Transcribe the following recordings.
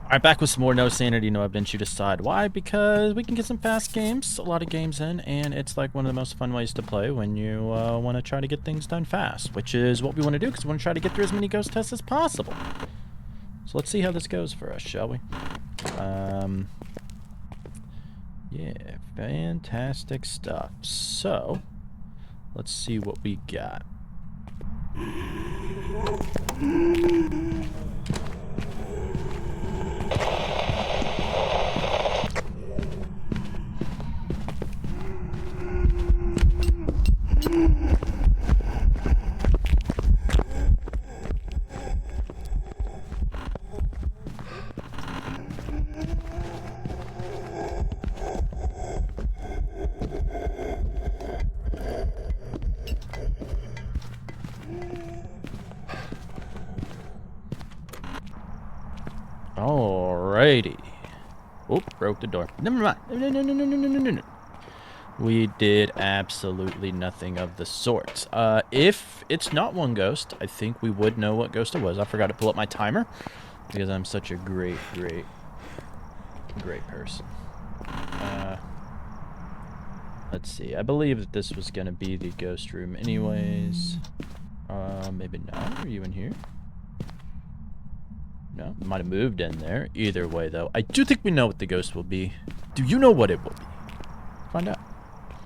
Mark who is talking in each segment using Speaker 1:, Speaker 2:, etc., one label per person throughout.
Speaker 1: Alright, back with some more No Sanity, No Evidence, You Decide. Why? Because we can get some fast games, a lot of games in, and it's like one of the most fun ways to play when you want to try to get things done fast, which is what we want to do, because we want to try to get through as many ghost tests as possible. So let's see how this goes for us, shall we? Yeah, fantastic stuff. So, let's see what we got. Alrighty. Oh, broke the door. Never mind. No. We did absolutely nothing of the sort. If it's not one ghost, I think we would know what ghost it was. I forgot to pull up my timer because I'm such a great person. Let's see. I believe that this was going to be the ghost room anyways. Maybe not. Are you in here? No, might have moved in there. Either way, though, I do think we know what the ghost will be. Do you know what it will be? Find out.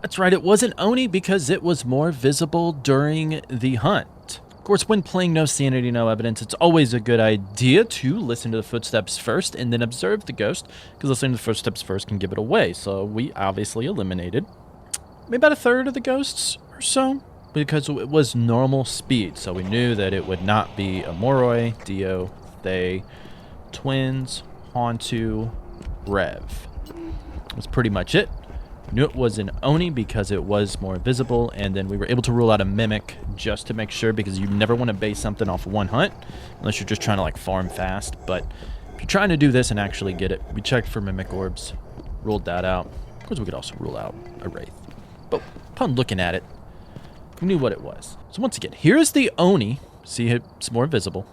Speaker 1: That's right, it wasn't Oni because it was more visible during the hunt. Of course, when playing No Sanity, No Evidence, it's always a good idea to listen to the footsteps first and then observe the ghost, because listening to the footsteps first can give it away. So we obviously eliminated maybe about a third of the ghosts or so, because it was normal speed. So we knew that it would not be a Moroi, Dio, Thaye, Twins, Hantu, Rev. That's pretty much it. Knew it was an Oni because it was more visible, and then we were able to rule out a Mimic just to make sure, because you never want to base something off one hunt unless you're just trying to like farm fast. But if you're trying to do this and actually get it, we checked for Mimic Orbs, ruled that out. Of course, we could also rule out a Wraith, but upon looking at it, we knew what it was. So once again, here's the Oni. See, it's more visible.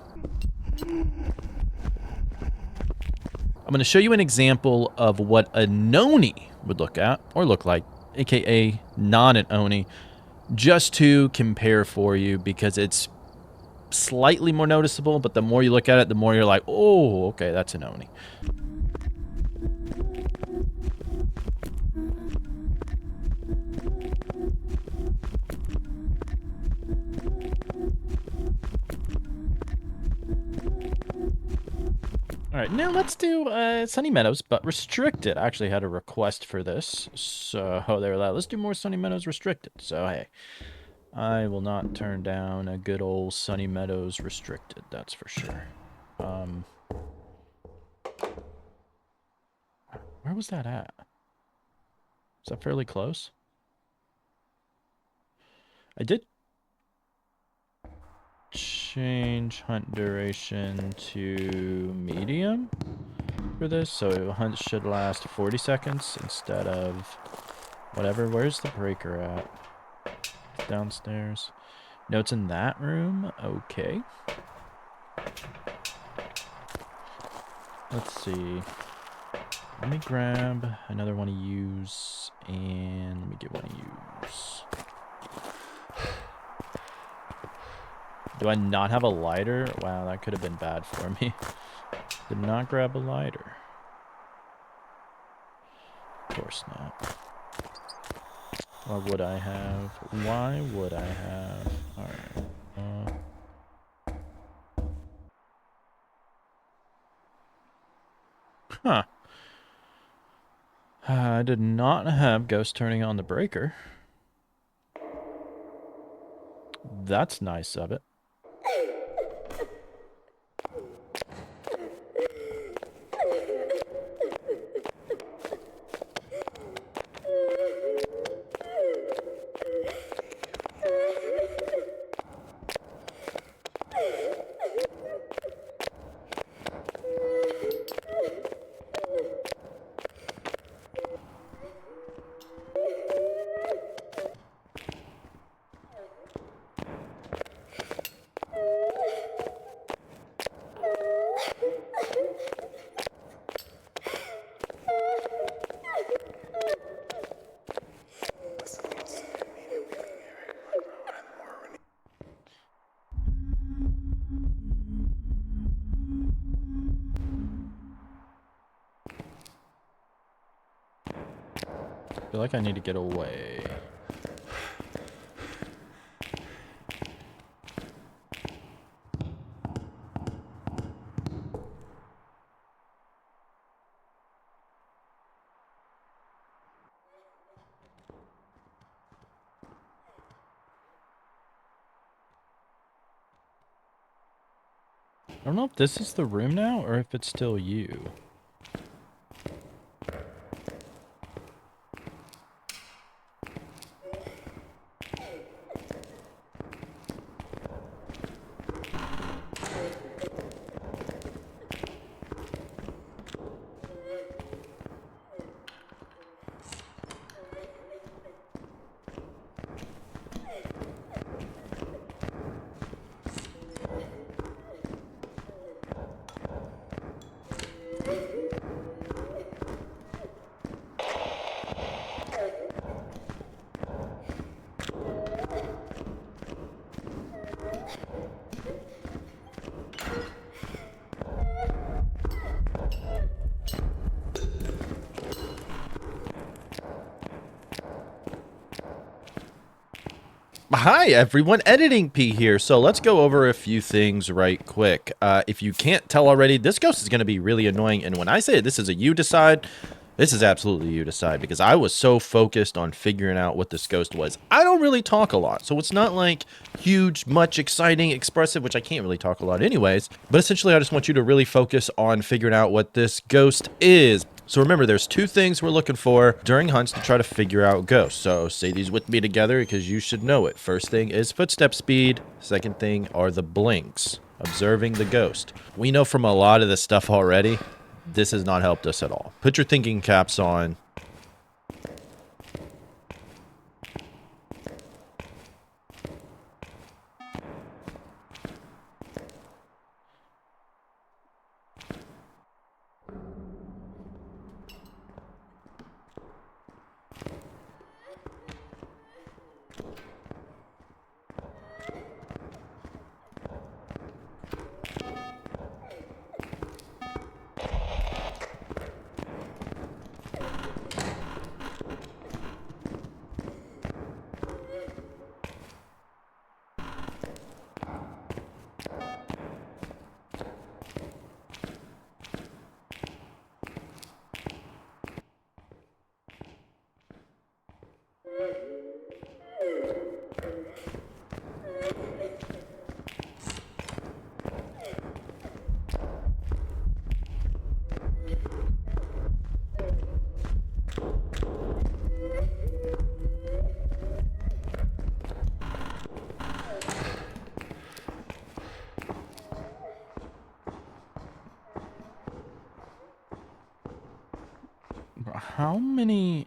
Speaker 1: I'm going to show you an example of what a Noni would look like, aka not an Oni, just to compare for you, because it's slightly more noticeable, but the more you look at it, the more you're like, oh, okay, that's an Oni. Alright, now let's do Sunny Meadows, but restricted. I actually had a request for this, so they were like, let's do more Sunny Meadows restricted. So, hey, I will not turn down a good old Sunny Meadows restricted, that's for sure. Where was that at? Is that fairly close? I did change hunt duration to medium for this, so hunt should last 40 seconds instead of whatever. Where's the breaker at? Downstairs. No, it's in that room. Okay. Let's see. Let me grab another one to use, and let me get one to use. Do I not have a lighter? Wow, that could have been bad for me. Did not grab a lighter. Of course not. Or would I have? Why would I have? Alright. Huh. I did not have Ghost turning on the breaker. That's nice of it. I feel like I need to get away. I don't know if this is the room now or if it's still you. Hi everyone, Editing P here. So let's go over a few things right quick. If you can't tell already, this ghost is going to be really annoying. And when I say this is a you decide, this is absolutely you decide, because I was so focused on figuring out what this ghost was. I don't really talk a lot, so it's not like huge, much exciting, expressive, which I can't really talk a lot anyways. But essentially, I just want you to really focus on figuring out what this ghost is. So remember, there's two things we're looking for during hunts to try to figure out ghosts. So say these with me together because you should know it. First thing is footstep speed. Second thing are the blinks. Observing the ghost. We know from a lot of this stuff already, this has not helped us at all. Put your thinking caps on. How many...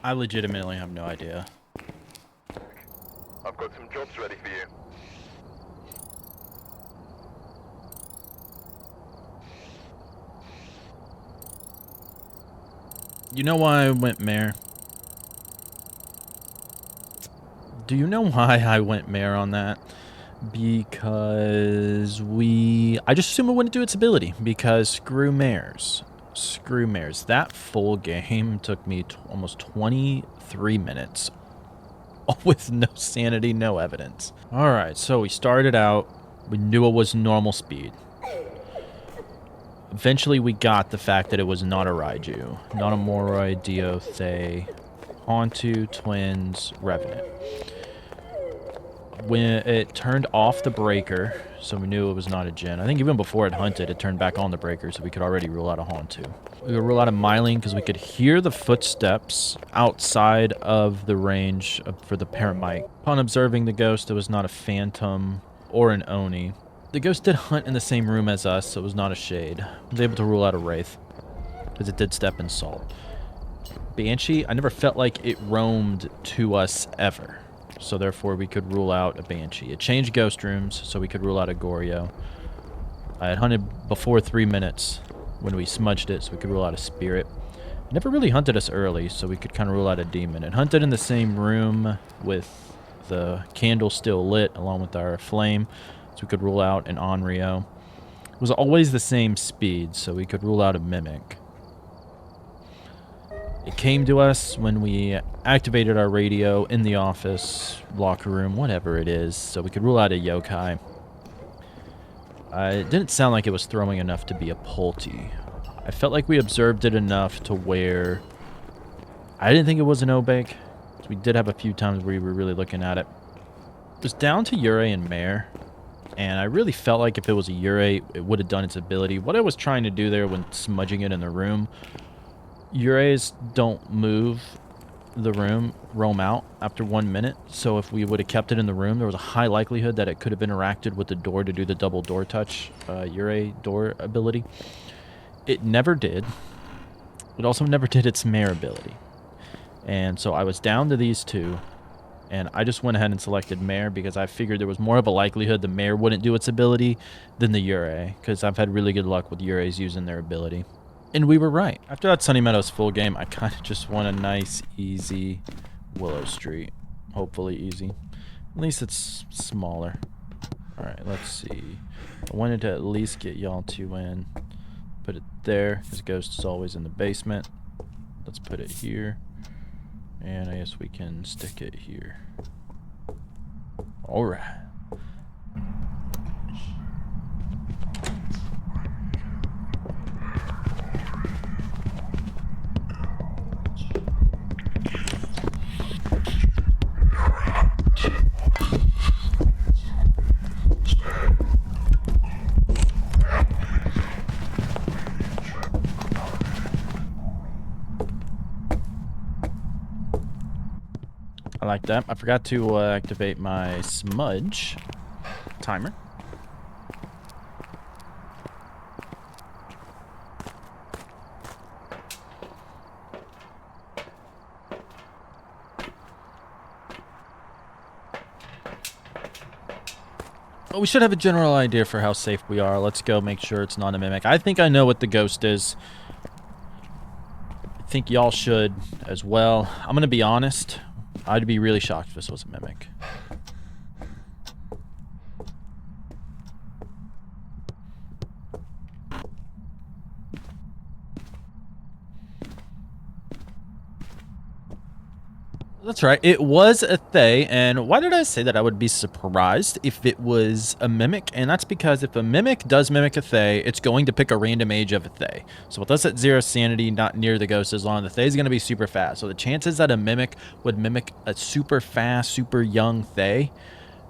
Speaker 1: I legitimately have no idea.
Speaker 2: I've got some jobs ready for you.
Speaker 1: You know why I went Mare? Do you know why I went Mare on that? Because I just assume it wouldn't do its ability, because screw Mares. Screw Mares. That full game took me almost 23 minutes with no sanity, no evidence. Alright, so we started out, we knew it was normal speed. Eventually we got the fact that it was not a Raiju, not a Moroi, Dio, Thaye, Hantu, Twins, Revenant. When it turned off the breaker, so we knew it was not a Jinn. I think even before it hunted, it turned back on the breaker, so we could already rule out a Hantu. We could rule out a Myling because we could hear the footsteps outside of the range for the paramite. Upon observing the ghost, it was not a phantom or an Oni. The ghost did hunt in the same room as us, so it was not a shade. I was able to rule out a Wraith because it did step in salt. Banshee, I never felt like it roamed to us ever. So therefore we could rule out a Banshee. It changed ghost rooms, so we could rule out a Goryo. I had hunted before 3 minutes when we smudged it, so we could rule out a Spirit. It never really hunted us early, so we could kind of rule out a Demon. It hunted in the same room with the candle still lit, along with our flame, so we could rule out an Onryo. It was always the same speed, so we could rule out a Mimic. It came to us when we activated our radio in the office, locker room, whatever it is, so we could rule out a Yokai. It didn't sound like it was throwing enough to be a Pulti. I felt like we observed it enough to where I didn't think it was an Obake. We did have a few times where we were really looking at it. It was down to Yurei and Mare, and I really felt like if it was a Yurei, it would have done its ability. What I was trying to do there when smudging it in the room, Yureis don't move the room, roam out after 1 minute. So if we would have kept it in the room, there was a high likelihood that it could have interacted with the door to do the double door touch, Yurei door ability. It never did. It also never did its Mare ability. And so I was down to these two, and I just went ahead and selected Mare because I figured there was more of a likelihood the Mare wouldn't do its ability than the Yurei, because I've had really good luck with Yureis using their ability. And we were right. After that Sunny Meadows full game, I kind of just want a nice, easy Willow Street. Hopefully easy. At least it's smaller. Alright, let's see. I wanted to at least get y'all two in. Put it there, because Ghost is always in the basement. Let's put it here. And I guess we can stick it here. Alright. I like that. I forgot to activate my smudge timer. Well, we should have a general idea for how safe we are. Let's go make sure it's not a Mimic. I think I know what the ghost is. I think y'all should as well. I'm going to be honest. I'd be really shocked if this was a Mimic. That's right. It was a Thaye, and why did I say that I would be surprised if it was a Mimic? And that's because if a Mimic does mimic a Thaye, it's going to pick a random age of a Thaye. So with us at 0 sanity, not near the ghost as long, the Thaye is going to be super fast. So the chances that a Mimic would mimic a super fast, super young Thaye,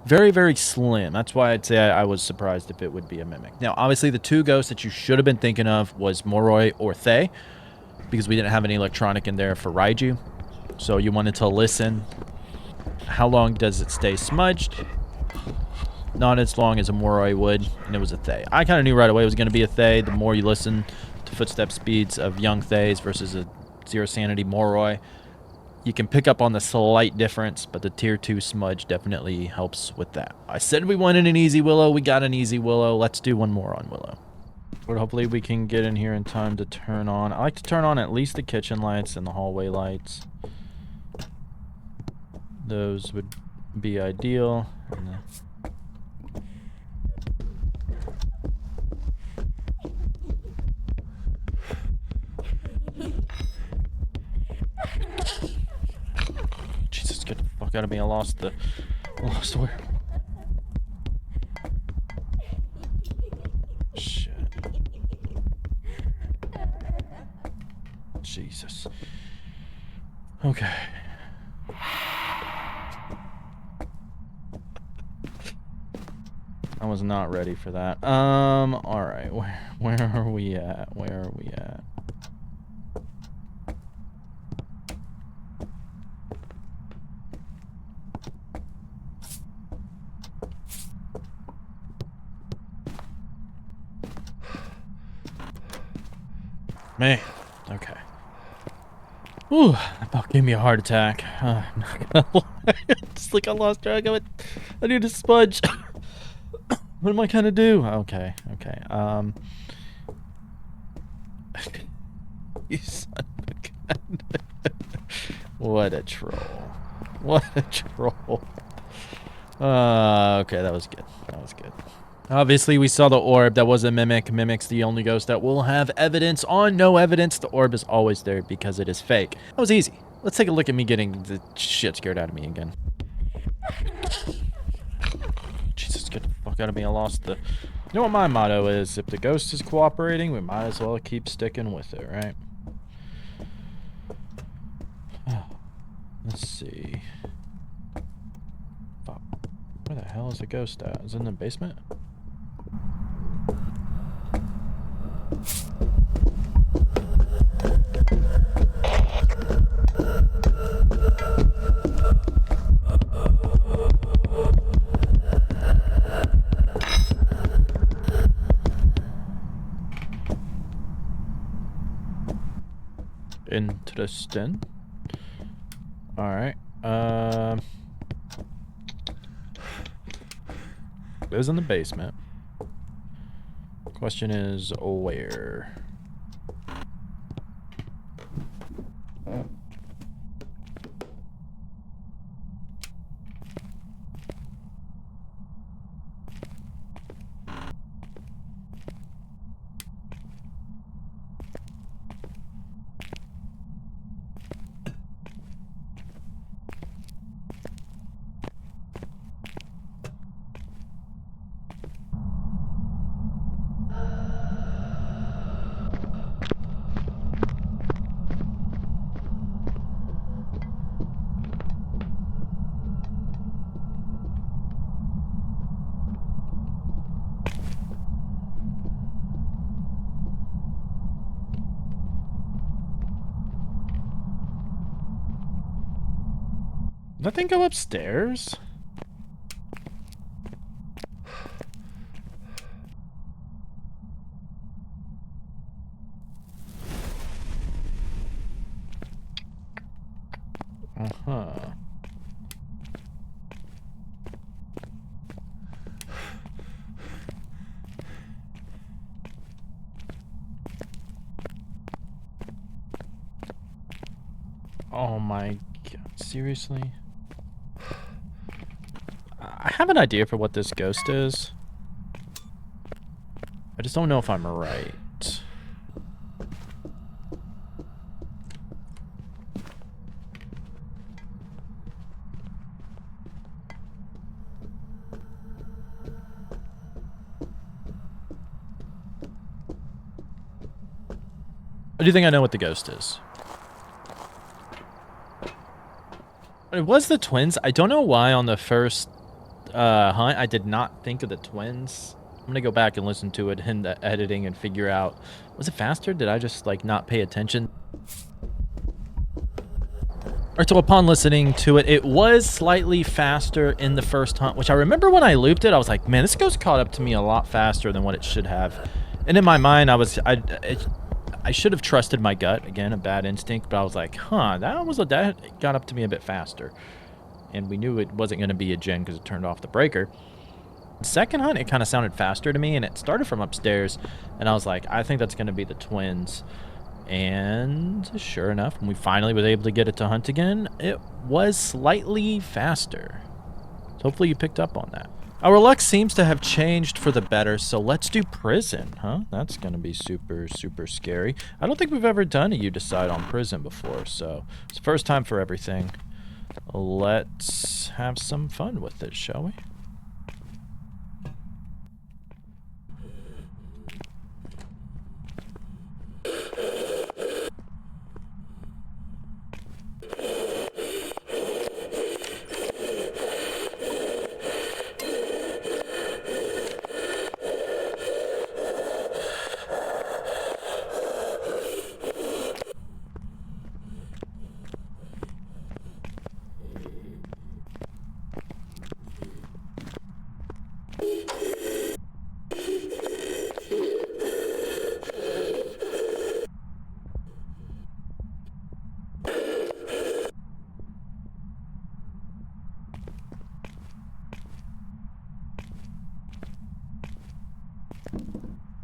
Speaker 1: very, very slim. That's why I'd say I was surprised if it would be a Mimic. Now, obviously, the two ghosts that you should have been thinking of was Moroi or Thaye, because we didn't have any electronic in there for Raiju. So you wanted to listen. How long does it stay smudged? Not as long as a Moroi would, and it was a Thaye. I kind of knew right away it was going to be a Thaye. The more you listen to footstep speeds of young Thayes versus a 0 sanity Moroi, You can pick up on the slight difference, but the tier 2 smudge definitely helps with that. I said we wanted an easy Willow. We got an easy Willow. Let's do one more on Willow. But hopefully we can get in here in time to turn on. I like to turn on at least the kitchen lights and the hallway lights. Those would be ideal. Jesus, get the fuck out of me. I lost where. Shit. Jesus. Okay. I was not ready for that. Alright. Where are we at? Where are we at? Man, okay. Ooh, that about gave me a heart attack. I'm not gonna lie. It's like I lost track of it. I need a smudge. What am I gonna do? Okay, okay. You son of a gun. What a troll. What a troll. Okay, that was good. That was good. Obviously, we saw the orb. That was a mimic. Mimic's the only ghost that will have evidence on no evidence. The orb is always there because it is fake. That was easy. Let's take a look at me getting the shit scared out of me again. Jesus, get the fuck out of me. I lost the... You know what my motto is? If the ghost is cooperating, we might as well keep sticking with it, right? Let's see. Fuck. Where the hell is the ghost at? Is it in the basement? Interesting. Alright. It was in the basement. Question is, where? Did that thing go upstairs? Uh-huh. Oh my God, seriously? I have an idea for what this ghost is. I just don't know if I'm right. I do think I know what the ghost is. It was the twins. I don't know why on the first hunt I did not think of the twins. I'm gonna go back and listen to it in the editing and figure out, was it faster? Did I just like not pay attention? Alright, so upon listening to it, it was slightly faster in the first hunt, which I remember when I looped it, I was like, man, this ghost caught up to me a lot faster than what it should have. And in my mind, I I should have trusted my gut. Again, a bad instinct, but I was like, huh, that got up to me a bit faster. And we knew it wasn't going to be a gen because it turned off the breaker. Second hunt, it kind of sounded faster to me, and it started from upstairs, and I was like, I think that's going to be the twins. And sure enough, when we finally was able to get it to hunt again, it was slightly faster. So hopefully you picked up on that. Our luck seems to have changed for the better, so let's do prison, huh? That's going to be super, super scary. I don't think we've ever done a You Decide on prison before, so it's the first time for everything. Let's have some fun with it, shall we?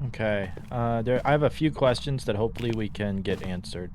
Speaker 1: Okay, I have a few questions that hopefully we can get answered.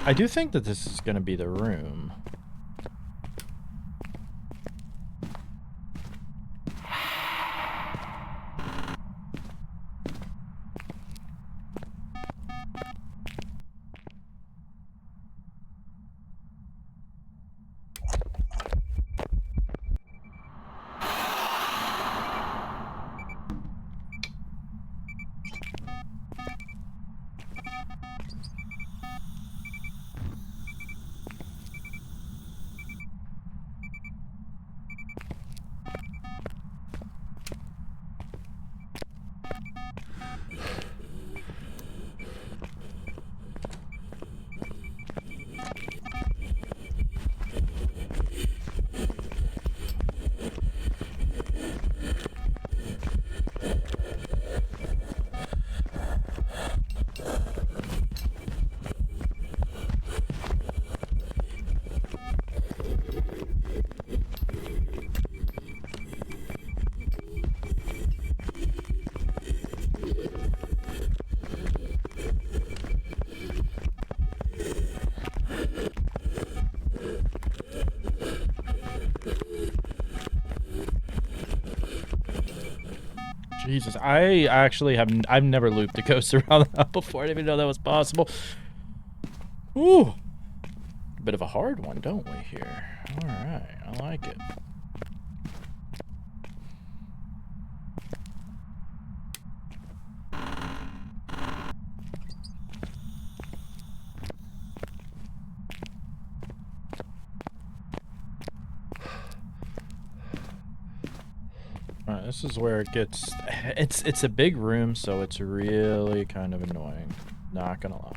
Speaker 1: I do think that this is going to be the room. Jesus, I actually I've never looped a ghost around that before. I didn't even know that was possible. Ooh. A bit of a hard one, don't we, here? Alright, I like it. Alright, this is where it gets... It's a big room, so it's really kind of annoying. Not gonna lie.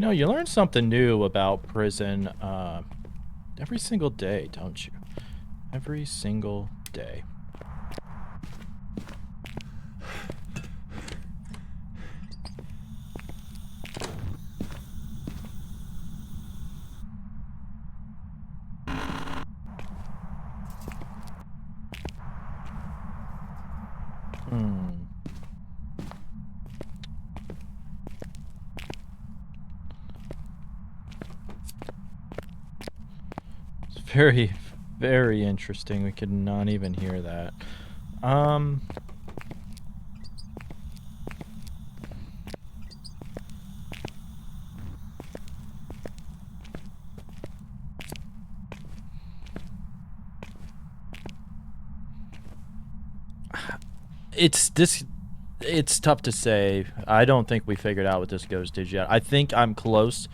Speaker 1: You know, you learn something new about prison every single day, don't you? Every single day. It's very, very interesting. We could not even hear that. It's tough to say. I don't think we figured out what this ghost is yet. I think I'm close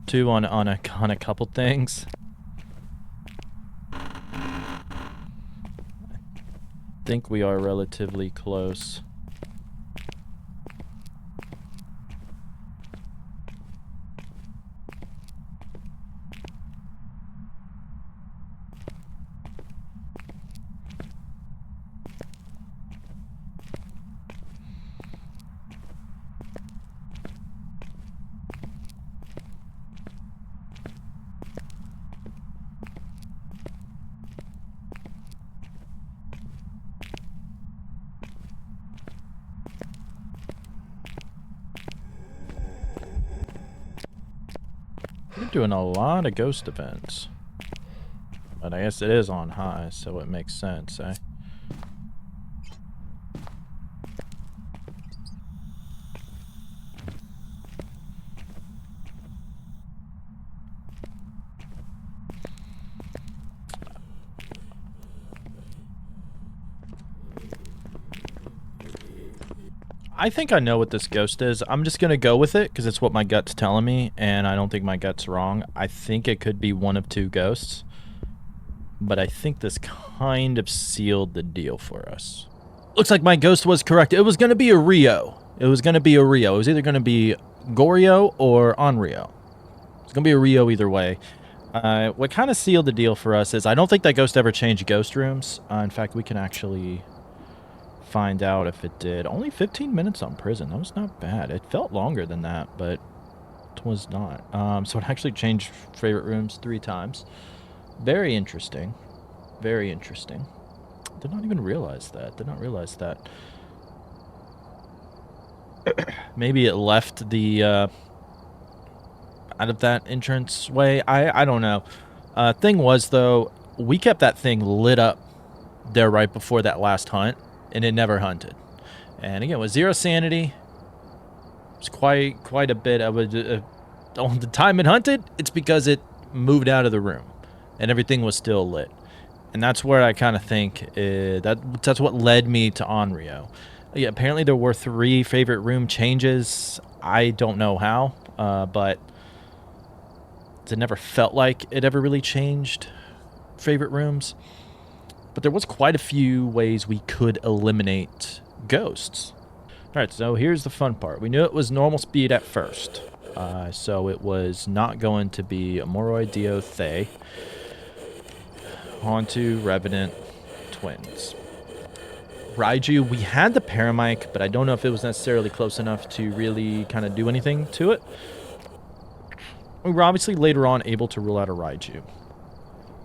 Speaker 1: to on a couple things. I think we are relatively close. We're doing a lot of ghost events. But I guess it is on high, so it makes sense, eh? I think I know what this ghost is. I'm just gonna go with it because it's what my gut's telling me, and I don't think my gut's wrong. I think it could be one of two ghosts, but I think this kind of sealed the deal for us. Looks like my ghost was correct. It was gonna be a Rio. It was gonna be a Rio. It was either gonna be Gorio or Onryo. It's gonna be a Rio either way. What kind of sealed the deal for us is I don't think that ghost ever changed ghost rooms. In fact, we can actually find out if it did. Only 15 minutes on prison. That was not bad. It felt longer than that, but it was not. So it actually changed favorite rooms 3 times. Very interesting. Very interesting. Did not even realize that. Did not realize that. Maybe it left the out of that entrance way. I don't know. Thing was though, we kept that thing lit up there right before that last hunt, and it never hunted. And again, with 0 sanity, it's quite a bit. On the time it hunted, it's because it moved out of the room, and everything was still lit. And that's where I kind of think that's what led me to Onryo. Yeah, apparently there were 3 favorite room changes. I don't know how, but it never felt like it ever really changed favorite rooms. But there was quite a few ways we could eliminate ghosts. Alright, so here's the fun part. We knew it was normal speed at first. So it was not going to be Moroi, Dio, Thaye, Hantu, Revenant, Twins. Raiju, we had the paramic, but I don't know if it was necessarily close enough to really kind of do anything to it. We were obviously later on able to rule out a Raiju.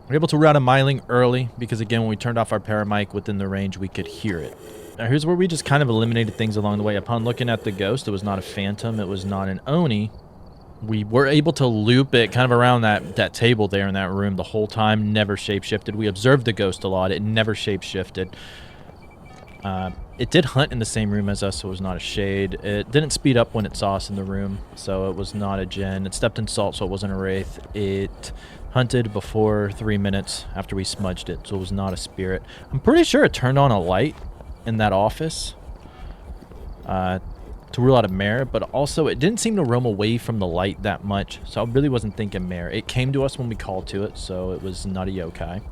Speaker 1: We were able to rule out a Myling early because, again, when we turned off our paramic within the range, we could hear it. Now, here's where we just kind of eliminated things along the way. Upon looking at the ghost, it was not a phantom. It was not an Oni. We were able to loop it kind of around that table there in that room the whole time, never shape-shifted. We observed the ghost a lot. It never shape-shifted. It did hunt in the same room as us, so it was not a shade. It didn't speed up when it saw us in the room, so it was not a Gen. It stepped in salt, so it wasn't a Wraith. It hunted before 3 minutes after we smudged it, so it was not a spirit. I'm pretty sure it turned on a light in that office to rule out a Mare, but also it didn't seem to roam away from the light that much, so I really wasn't thinking Mare. It came to us when we called to it, so it was not a yokai.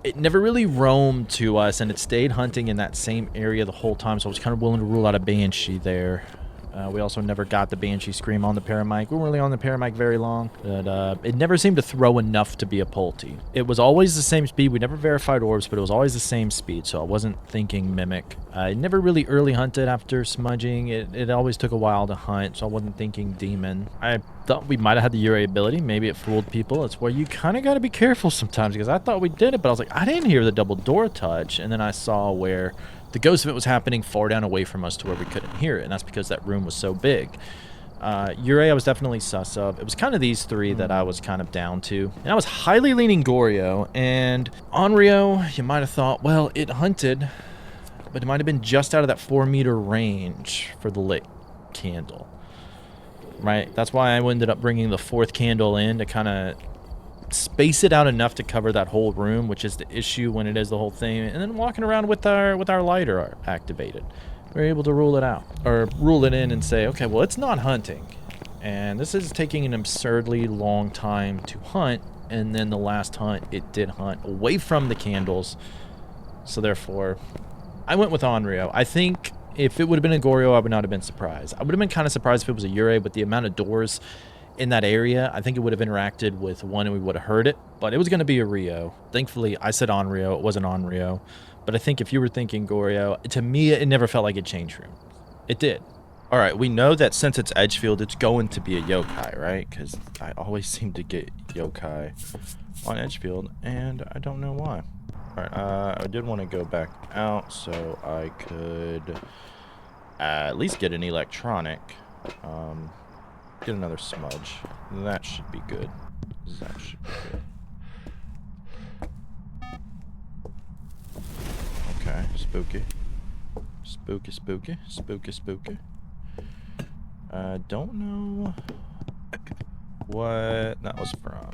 Speaker 1: It never really roamed to us, and it stayed hunting in that same area the whole time, so I was kind of willing to rule out a Banshee there. We also never got the Banshee Scream on the Paramic. We weren't really on the Paramic very long, but it never seemed to throw enough to be a Pulte. It was always the same speed. We never verified orbs, but it was always the same speed, so I wasn't thinking Mimic. I never really early hunted after smudging. It always took a while to hunt, so I wasn't thinking Demon. I thought we might have had the Yurei ability. Maybe it fooled people. It's where you kind of got to be careful sometimes, because I thought we did it, but I was like, I didn't hear the double door touch, and then I saw where the ghost of it was happening far down away from us to where we couldn't hear it, and that's because that room was so big. Yurei I was definitely sus of. It was kind of these three that I was kind of down to. And I was highly leaning Goryo, and Onryo, you might have thought, well, it hunted, but it might have been just out of that 4-meter range for the lit candle. Right? That's why I ended up bringing the 4th candle in to kind of space it out enough to cover that whole room, which is the issue when it is the whole thing, and then walking around with our lighter activated, we're able to rule it out, or rule it in and say, okay, well, it's not hunting, and this is taking an absurdly long time to hunt, and then the last hunt it did hunt away from the candles, so therefore I went with Onryo. I think if it would have been a Goryo, I would not have been surprised. I would have been kind of surprised if it was a Yurei, but the amount of doors in that area, I think it would have interacted with one and we would have heard it, but it was going to be a Rio. Thankfully, I said Onryo. It wasn't Onryo. But I think if you were thinking Goryo, to me, it never felt like it changed room. It did. All right, we know that since it's Edgefield, it's going to be a yokai, right? Because I always seem to get yokai on Edgefield, and I don't know why. All right, I did want to go back out so I could at least get an electronic. Get another smudge. That should be good. That should be good. Okay, spooky. Spooky, spooky, spooky, spooky. I don't know what that was from.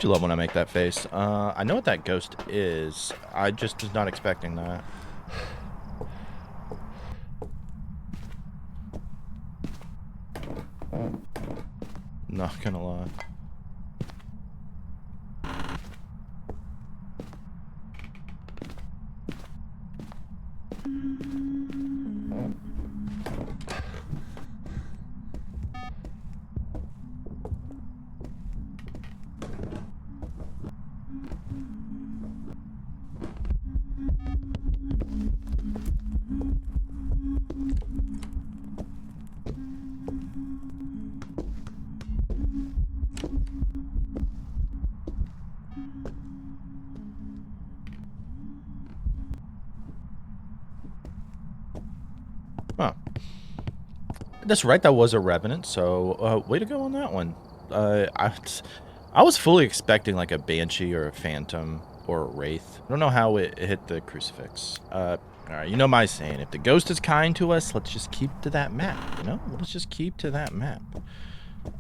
Speaker 1: You love when I make that face. I know what that ghost is. I just was not expecting that. Not gonna lie. Huh. That's right, that was a Revenant, so way to go on that one. I was fully expecting like a Banshee or a Phantom or a Wraith. I don't know how it hit the Crucifix. Alright, you know my saying, if the ghost is kind to us, let's just keep to that map, you know? Let's just keep to that map.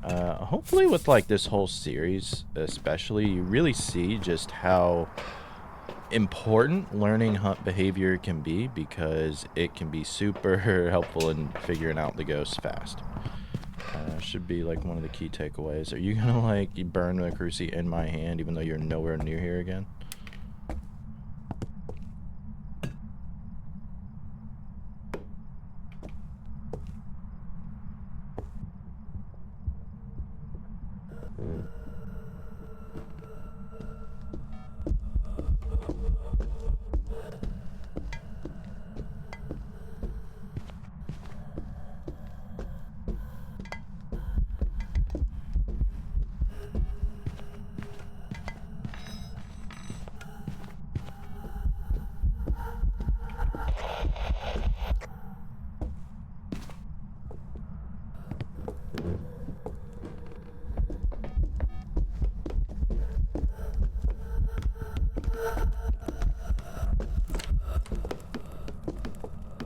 Speaker 1: Hopefully with like this whole series, especially, you really see just how important learning hunt behavior can be, because it can be super helpful in figuring out the ghosts fast. Should be like one of the key takeaways. Are you gonna like burn the cruci in my hand even though you're nowhere near here again?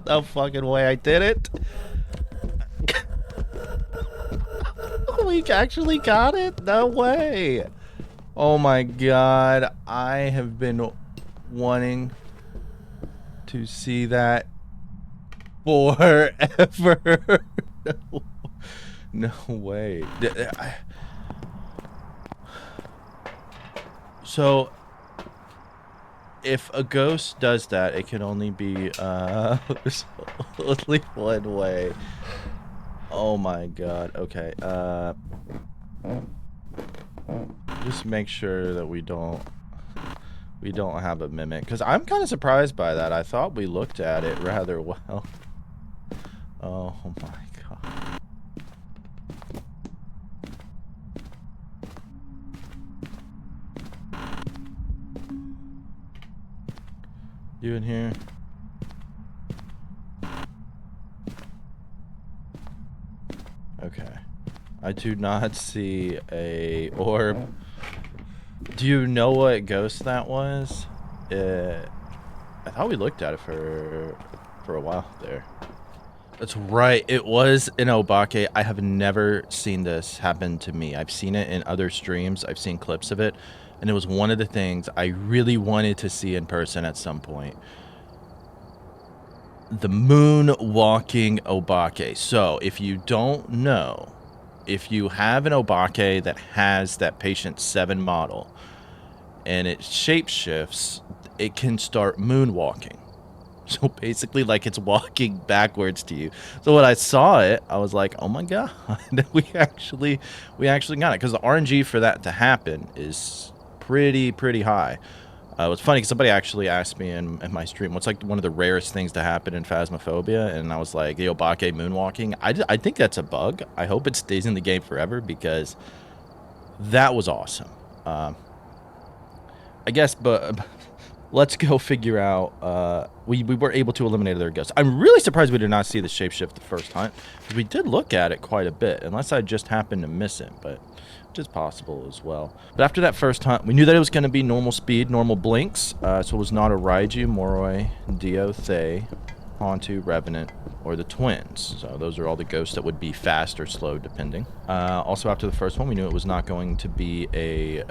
Speaker 2: No fucking way I did it. We actually got it? No way. Oh my god. I have been wanting to see that forever. No way. So, if a ghost does that, it can only be, there's only one way. Oh my god. Okay, just make sure that we don't have a mimic, because I'm kind of surprised by that. I thought we looked at it rather well. Oh my god. You in here? Okay. I do not see a orb. Do you know what ghost that was? I thought we looked at it for a while there. That's right. It was an Obake. I have never seen this happen to me. I've seen it in other streams. I've seen clips of it. And it was one of the things I really wanted to see in person at some point. The moonwalking Obake. So, if you don't know, if you have an Obake that has that Patient 7 model and it shapeshifts, it can start moonwalking. So basically, like, it's walking backwards to you. So when I saw it, I was like, "Oh my god, we actually got it!" Because the RNG for that to happen is pretty high. It was funny because somebody actually asked me in my stream, "What's like one of the rarest things to happen in Phasmophobia?" And I was like, "The Obake moonwalking." I think that's a bug. I hope it stays in the game forever because that was awesome. I guess, but let's go figure out. We were able to eliminate their ghosts. I'm really surprised we did not see the shapeshift the first hunt, because we did look at it quite a bit, unless I just happened to miss it, but which is possible as well. But after that first hunt, we knew that it was going to be normal speed, normal blinks, so it was not a Raiju, Moroi, Dio, Thaye, Hantu, Revenant, or the twins. So those are all the ghosts that would be fast or slow, depending. Also, after the first one, we knew it was not going to be a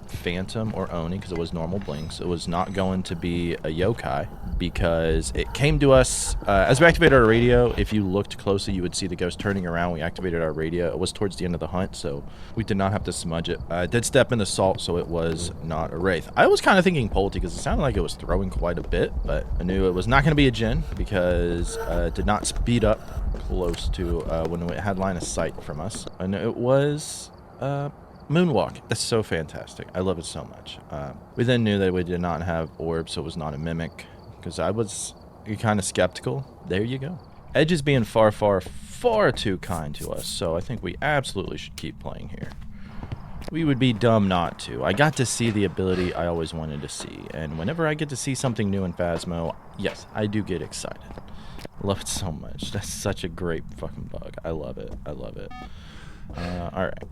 Speaker 2: Phantom or Oni, because it was normal blinks. It was not going to be a Yokai, because it came to us as we activated our radio. If you looked closely, you would see the ghost turning around. We activated our radio. It was towards the end of the hunt, so we did not have to smudge it. It did step in the salt, so it was not a Wraith. I was kind of thinking Polity, because it sounded like it was throwing quite a bit, but I knew it was not going to be a Jinn, because it did not speed up close to when it had line of sight from us. And it was moonwalk. That's so fantastic. I love it so much. We then knew that we did not have orbs, so it was not a mimic, because I was kind of skeptical. There you go. Edge is being far too kind to us, so I think we absolutely should keep playing here. We would be dumb not to. I got to see the ability I always wanted to see, and whenever I get to see something new in Phasmo, yes, I do get excited. I love it so much. That's such a great fucking bug. I love it. I love it. Alright.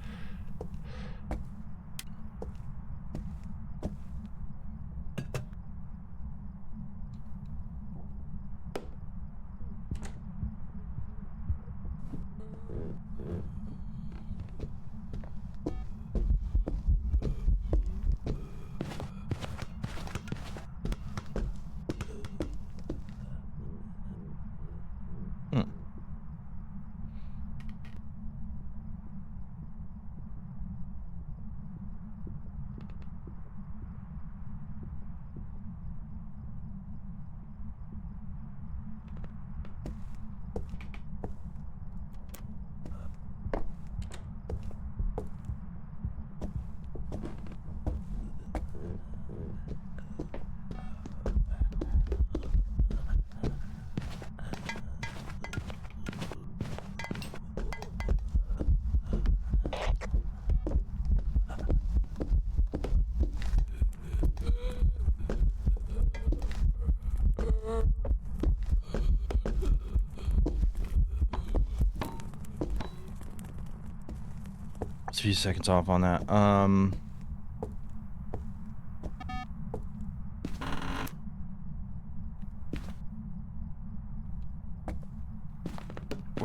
Speaker 2: It's a few seconds off on that.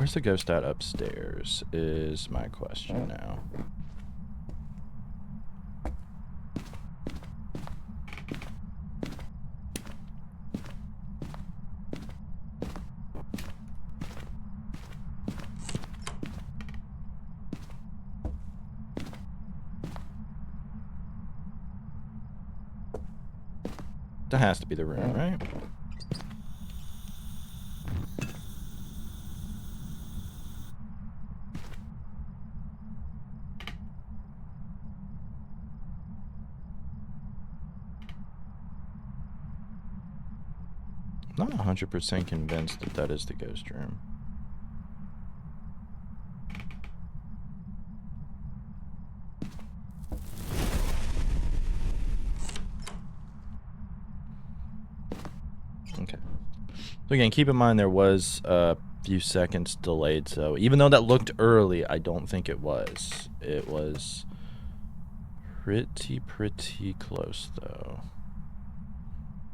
Speaker 2: Where's the ghost at upstairs is my question now. That has to be the room, right? Not 100% convinced that that is the ghost room. Okay. So again, keep in mind there was a few seconds delayed, so even though that looked early, I don't think it was. It was pretty close, though.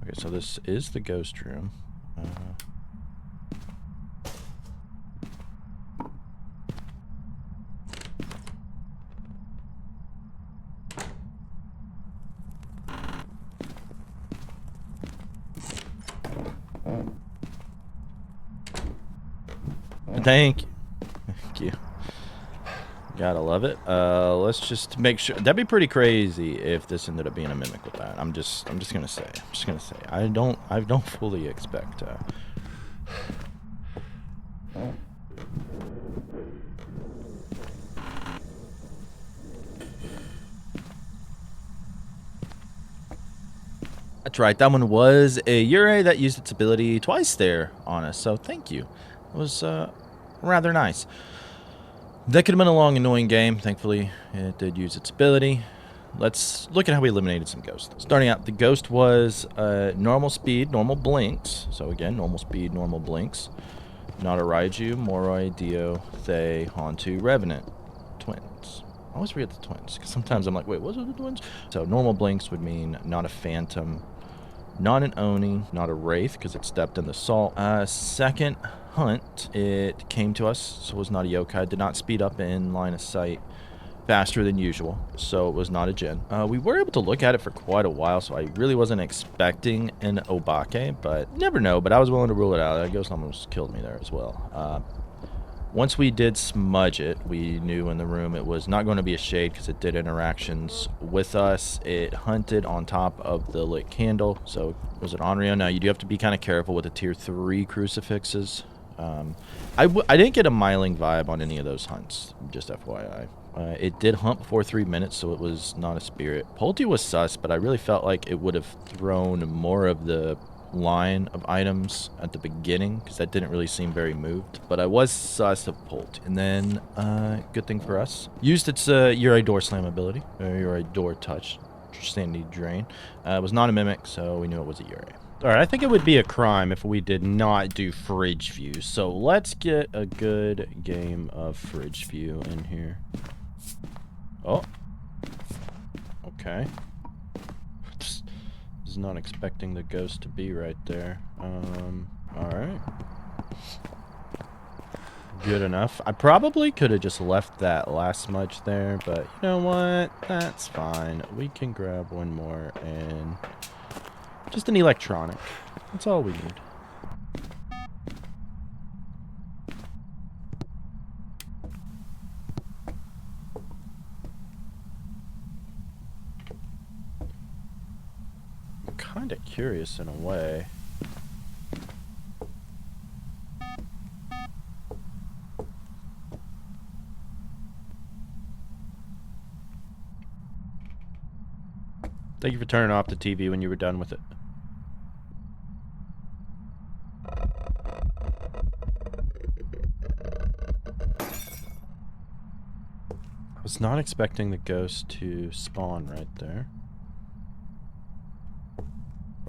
Speaker 2: Okay, so this is the ghost room. Thank you. Thank you. Gotta love it. Let's just make sure. That'd be pretty crazy if this ended up being a mimic with that. I'm just gonna say. I don't fully expect. That's right. That one was a Yurei that used its ability twice there on us. So thank you. It was rather nice. That could have been a long, annoying game. Thankfully, it did use its ability. Let's look at how we eliminated some ghosts. Starting out, the ghost was normal speed, normal blinks. So again, normal speed, normal blinks. Not a Raiju, Moroi, Dio, Thaye, Hantu, Revenant. Twins. I always forget the twins, because sometimes I'm like, wait, was it the twins? So normal blinks would mean not a phantom, not an Oni, not a Wraith, because it stepped in the salt. Second hunt, it came to us, so it was not a yokai. Did not speed up in line of sight faster than usual, so it was not a Jin. We were able to look at it for quite a while, so I really wasn't expecting an Obake, but never know. But I was willing to rule it out. That ghost almost killed me there as well. Once we did smudge it, we knew in the room it was not going to be a shade because it did interactions with us. It hunted on top of the lit candle, so it was an Onryo. Now, you do have to be kind of careful with the tier 3 crucifixes. I didn't get a Myling vibe on any of those hunts, just FYI. It did hunt before 3 minutes, so it was not a spirit. Polty was sus, but I really felt like it would have thrown more of the line of items at the beginning, because that didn't really seem very moved. But I was sus of Polt. And then, good thing for us, used its Yurei door slam ability, or Yurei door touch, Sanity drain. It was not a mimic, so we knew it was a Yurei.
Speaker 3: Alright, I think it would be a crime if we did not do fridge view. So let's get a good game of fridge view in here.
Speaker 2: Oh. Okay. Was not expecting the ghost to be right there. Alright. Good enough. I probably could have just left that last smudge there, but you know what? That's fine. We can grab one more and just an electronic. That's all we need. I'm kind of curious in a way.
Speaker 3: Thank you for turning off the TV when you were done with it.
Speaker 2: I was not expecting the ghost to spawn right there.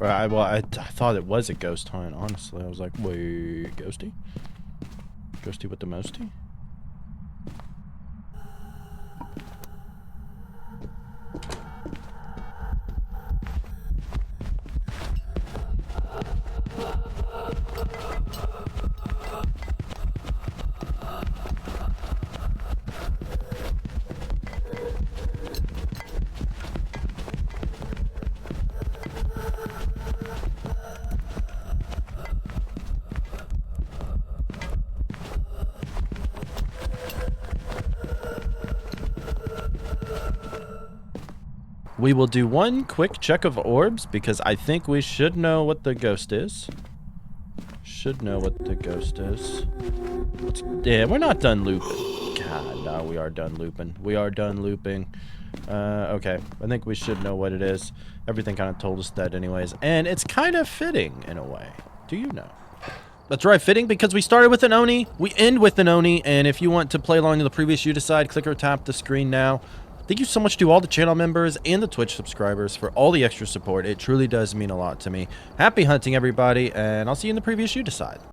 Speaker 2: I thought it was a ghost hunt, honestly. I was like, wait, ghosty? Ghosty with the mosty?
Speaker 1: we will do one quick check of orbs because I think we should know what the ghost is. Should know what the ghost is. Yeah, we're not done looping. God, no, we are done looping. We are done looping. Okay, I think we should know what it is. Everything kind of told us that anyways. And it's kind of fitting in a way. Do you know? That's right, fitting because we started with an Oni, we end with an Oni, and if you want to play along to the previous You Decide, click or tap the screen now. Thank you so much to all the channel members and the Twitch subscribers for all the extra support. It truly does mean a lot to me. Happy hunting, everybody, and I'll see you in the previous You Decide.